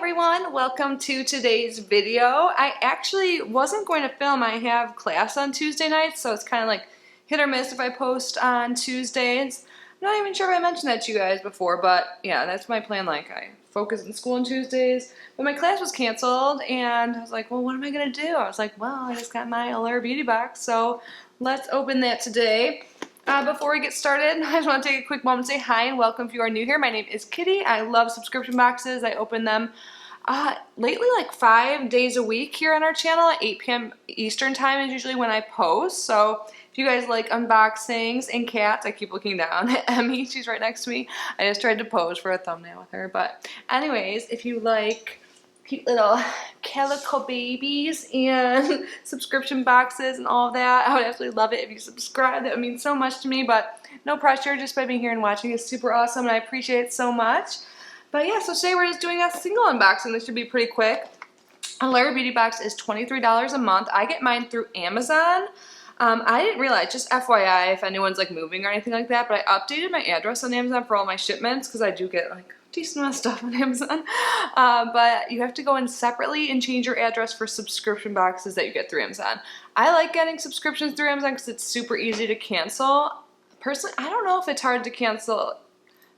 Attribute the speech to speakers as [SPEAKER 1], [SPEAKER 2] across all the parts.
[SPEAKER 1] everyone, welcome to today's video. I actually wasn't going to film. I have class on Tuesday nights, so it's kind of like hit or miss if I post on Tuesdays. I'm not even sure if I mentioned that to you guys before, but yeah, that's my plan. Like, I focus in school on Tuesdays, but my class was canceled, and I was like, well, what am I gonna do? I was like, well, I just got my Allure Beauty Box, so let's open that today. Before we get started, I just want to take a quick moment to say hi and welcome if you are new here. My name is Kitty. I love subscription boxes. I open them lately like 5 days a week here on our channel at 8 p.m. Eastern time is usually when I post. So if you guys like unboxings and cats, I keep looking down at Emmy. She's right next to me. I just tried to pose for a thumbnail with her. But anyways, if you like cute little calico babies and subscription boxes and all of that, I would absolutely love it if you subscribe. That would mean so much to me, but no pressure, just by being here and watching is super awesome and I appreciate it so much. But yeah, so today we're just doing a single unboxing. This should be pretty quick. Allure Beauty Box is $23 a month. I get mine through Amazon. I didn't realize, just FYI, if anyone's like moving or anything like that, but I updated my address on Amazon for all my shipments because I do get like decent amount of stuff on Amazon, but you have to go in separately and change your address for subscription boxes that you get through Amazon. I like getting subscriptions through Amazon because it's super easy to cancel. Personally, I don't know if it's hard to cancel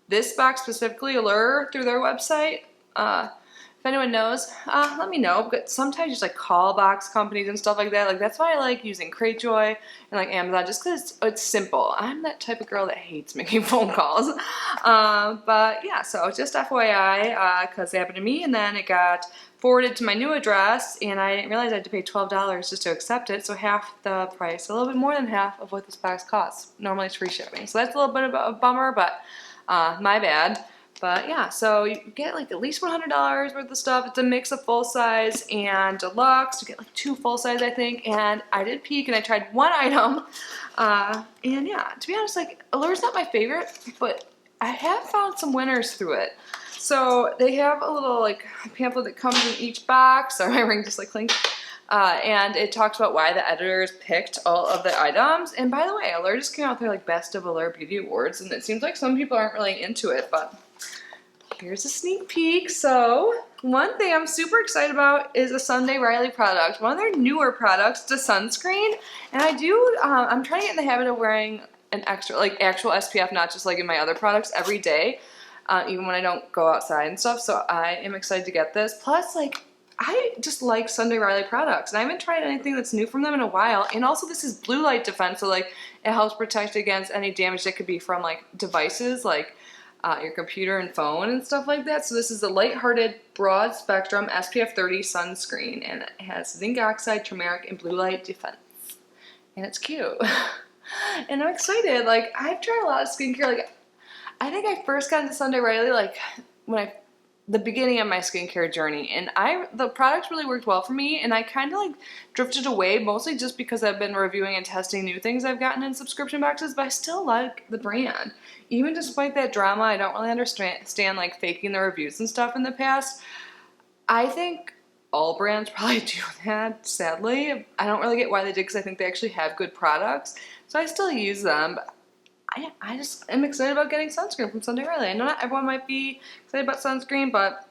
[SPEAKER 1] this box specifically, Allure, through their website. If anyone knows, let me know. But sometimes you just like call box companies and stuff like that. Like that's why I like using Cratejoy and like Amazon, just because it's simple. I'm that type of girl that hates making phone calls. But yeah, so just FYI, because it happened to me, and then it got forwarded to my new address, and I didn't realize I had to pay $12 just to accept it. So half the price, a little bit more than half of what this box costs. Normally it's free shipping, so that's a little bit of a bummer, but my bad. But yeah, so you get like at least $100 worth of stuff. It's a mix of full size and deluxe. You get like 2 full size, I think. And I did peek and I tried one item. And yeah, to be honest, like Allure's not my favorite, but I have found some winners through it. So they have a little like pamphlet that comes in each box. Sorry, my ring just like clinked. And it talks about why the editors picked all of the items. And by the way, Allure just came out with their like Best of Allure Beauty Awards, and it seems like some people aren't really into it, but here's a sneak peek. So one thing I'm super excited about is a Sunday Riley product, one of their newer products, the Sunscreen. And I'm trying to get in the habit of wearing an extra, like actual SPF, not just like in my other products, every day, even when I don't go outside and stuff. So I am excited to get this. Plus, like, I just like Sunday Riley products, and I haven't tried anything that's new from them in a while. And also this is blue light defense, so like it helps protect against any damage that could be from like devices like your computer and phone and stuff like that. So this is a Lighthearted broad spectrum SPF 30 sunscreen, and it has zinc oxide, turmeric, and blue light defense. And it's cute. And I'm excited. Like, I've tried a lot of skincare. Like, I think I first got into Sunday Riley like the beginning of my skincare journey, and the products really worked well for me, and I kind of like drifted away, mostly just because I've been reviewing and testing new things I've gotten in subscription boxes, but I still like the brand. Even despite that drama, I don't really understand like faking the reviews and stuff in the past. I think all brands probably do that, sadly. I don't really get why they did, because I think they actually have good products, so I still use them. But I just am excited about getting sunscreen from Sunday Riley. I know not everyone might be excited about sunscreen, but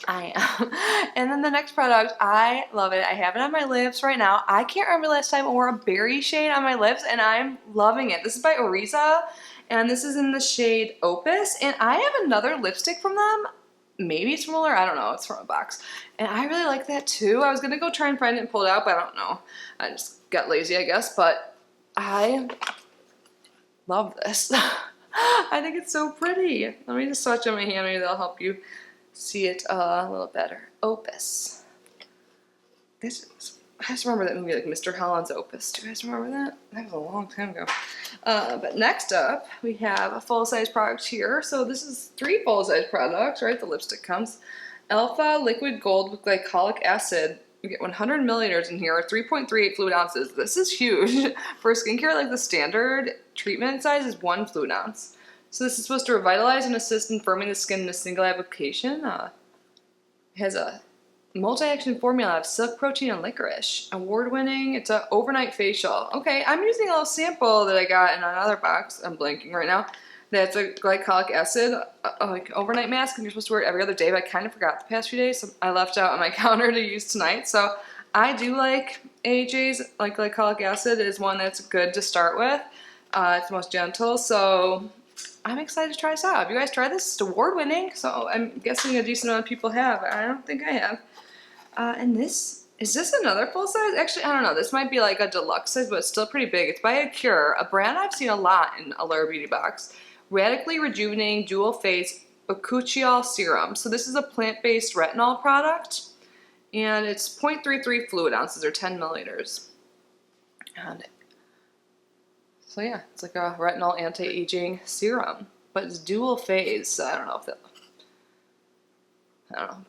[SPEAKER 1] I am. And then the next product, I love it. I have it on my lips right now. I can't remember last time I wore a berry shade on my lips, and I'm loving it. This is by Oriza, and this is in the shade Opus, and I have another lipstick from them. Maybe it's from Allure, I don't know, it's from a box. And I really like that too. I was gonna go try and find it and pull it out, but I don't know. I just got lazy, I guess, but I love this. I think it's so pretty. Let me just swatch on my hand, maybe that'll help you see it a little better. Opus. I just remember that movie, like Mr. Holland's Opus. Do you guys remember that? That was a long time ago. But next up, we have a full-size product here. So this is 3 full-size products, right? The lipstick comes. Alpha Liquid Gold with Glycolic Acid. You get 100 milliliters in here, 3.38 fluid ounces. This is huge. For skincare, like the standard treatment size is 1 fluid ounce. So this is supposed to revitalize and assist in firming the skin in a single application. It has a multi-action formula of silk protein and licorice. Award-winning. It's an overnight facial. Okay, I'm using a little sample that I got in another box. I'm blanking right now. That's a glycolic acid, like overnight mask, and you're supposed to wear it every other day, but I kind of forgot the past few days, so I left out on my counter to use tonight. So I do like AHA's, like glycolic acid is one that's good to start with. It's the most gentle, so I'm excited to try this out. Have you guys tried this? It's award-winning, so I'm guessing a decent amount of people have. I don't think I have. And this, is this another full size? Actually, I don't know. This might be like a deluxe size, but it's still pretty big. It's by Allure, a brand I've seen a lot in Allure Beauty Box. Radically Rejuvenating Dual Phase Bakuchiol Serum. So this is a plant-based retinol product, and it's 0.33 fluid ounces or 10 milliliters. And so yeah, it's like a retinol anti-aging serum, but it's dual phase, so I don't know.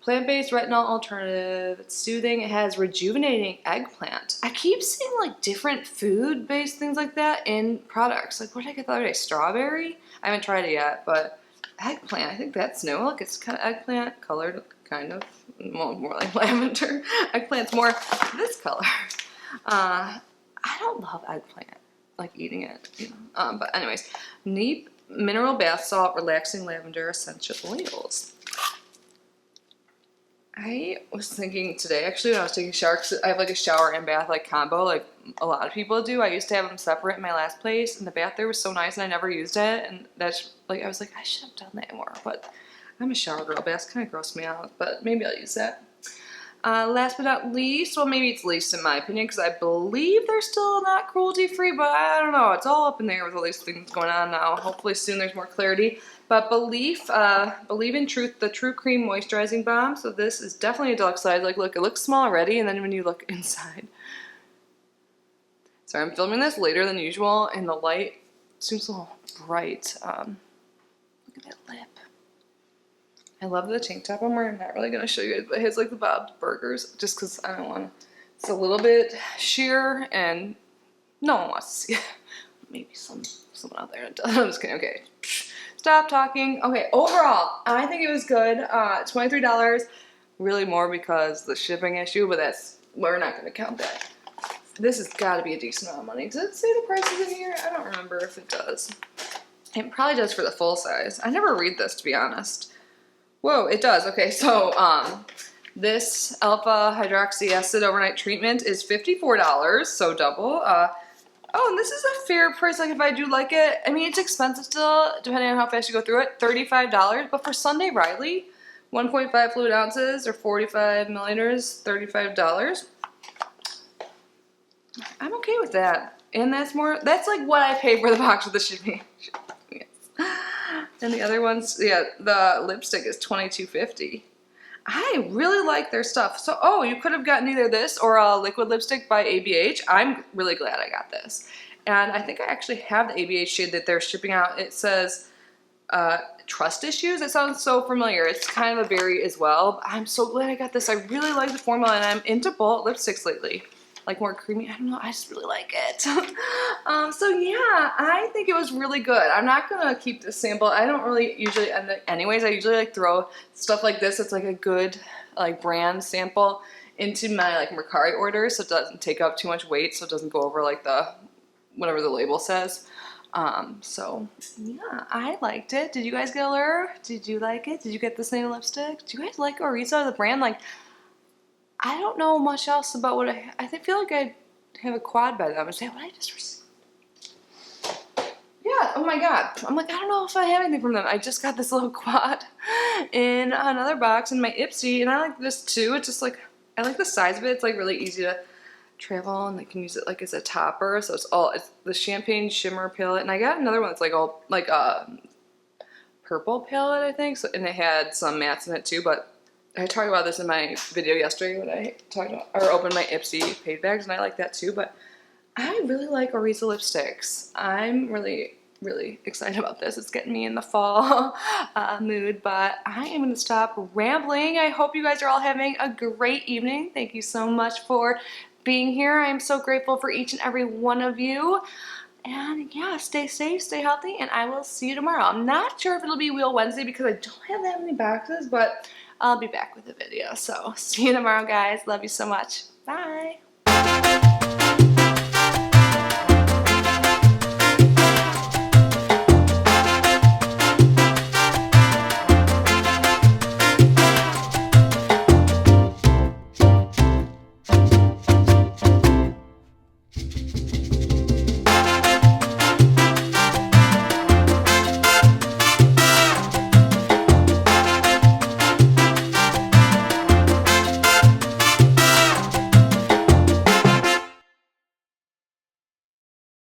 [SPEAKER 1] Plant-based retinol alternative. It's soothing. It has rejuvenating eggplant. I keep seeing like different food-based things like that in products. Like, what did I get the other day? Strawberry? I haven't tried it yet, but eggplant, I think that's new. Look, it's kind of eggplant colored, kind of. More like lavender. Eggplant's more this color. I don't love eggplant, like eating it, you know. But anyways, Neep Mineral Bath Salt Relaxing Lavender Essential Oils. I was thinking today, actually, when I was taking a shower, because I have like a shower and bath like combo, like a lot of people do. I used to have them separate in my last place, and the bath there was so nice, and I never used it. And that's like, I was like, I should have done that more. But I'm a shower girl. Baths kind of gross me out, but maybe I'll use that. Last but not least, well, maybe it's least in my opinion, because I believe they're still not cruelty-free, but I don't know. It's all up in the air with all these things going on now. Hopefully soon there's more clarity. But Believe in Truth, the True Cream Moisturizing Balm. So this is definitely a deluxe size. Like, look, it looks small already, and then when you look inside. Sorry, I'm filming this later than usual, and the light seems a little bright. Look at that lip. I love the tank top I'm wearing. I'm not really going to show you guys, but it has like the Bob's Burgers, just because I don't want to. It's a little bit sheer, and no one wants to see it. Maybe someone out there does. I'm just kidding. Okay. Stop talking. Okay, overall, I think it was good. $23, really more because the shipping issue, but we're not going to count that. This has got to be a decent amount of money. Does it say the prices in here? I don't remember if it does. It probably does for the full size. I never read this, to be honest. Whoa, it does. Okay, so this Alpha Hydroxy Acid Overnight Treatment is $54, so double. Oh, and this is a fair price, like if I do like it. I mean, it's expensive still, depending on how fast you go through it. $35, but for Sunday Riley, 1.5 fluid ounces or 45 milliliters, $35. I'm okay with that. And that's like what I pay for the box with the shipping. Yes. And the other ones, yeah, the lipstick is $22.50. I really like their stuff. So, oh, you could have gotten either this or a liquid lipstick by ABH. I'm really glad I got this. And I think I actually have the ABH shade that they're shipping out. It says Trust Issues. It sounds so familiar. It's kind of a berry as well. I'm so glad I got this. I really like the formula, and I'm into bullet lipsticks lately. Like more creamy. I don't know. I just really like it. So yeah, I think it was really good. I'm not going to keep this sample. I don't really usually end it anyways. I usually like throw stuff like this. It's like a good like brand sample into my like Mercari orders, so it doesn't take up too much weight, so it doesn't go over like the whatever the label says. So yeah, I liked it. Did you guys get Allure? Did you like it? Did you get the same lipstick? Do you guys like Orizo, the brand? Like, I don't know much else about what I feel like I have a quad by them. And say, what I just received? Yeah, oh my god. I'm like, I don't know if I have anything from them. I just got this little quad in another box in my Ipsy, and I like this too. It's just like, I like the size of it. It's like really easy to travel, and I can use it like as a topper. So it's the Champagne Shimmer palette, and I got another one that's like all like a purple palette, I think. So, and it had some mattes in it too, but I talked about this in my video yesterday when I talked about or opened my Ipsy paid bags, and I like that too. But I really like Orizo lipsticks. I'm really, really excited about this. It's getting me in the fall mood, but I am going to stop rambling. I hope you guys are all having a great evening. Thank you so much for being here. I am so grateful for each and every one of you. And yeah, stay safe, stay healthy, and I will see you tomorrow. I'm not sure if it'll be Wheel Wednesday because I don't have that many boxes, but I'll be back with a video. So see you tomorrow, guys. Love you so much. Bye.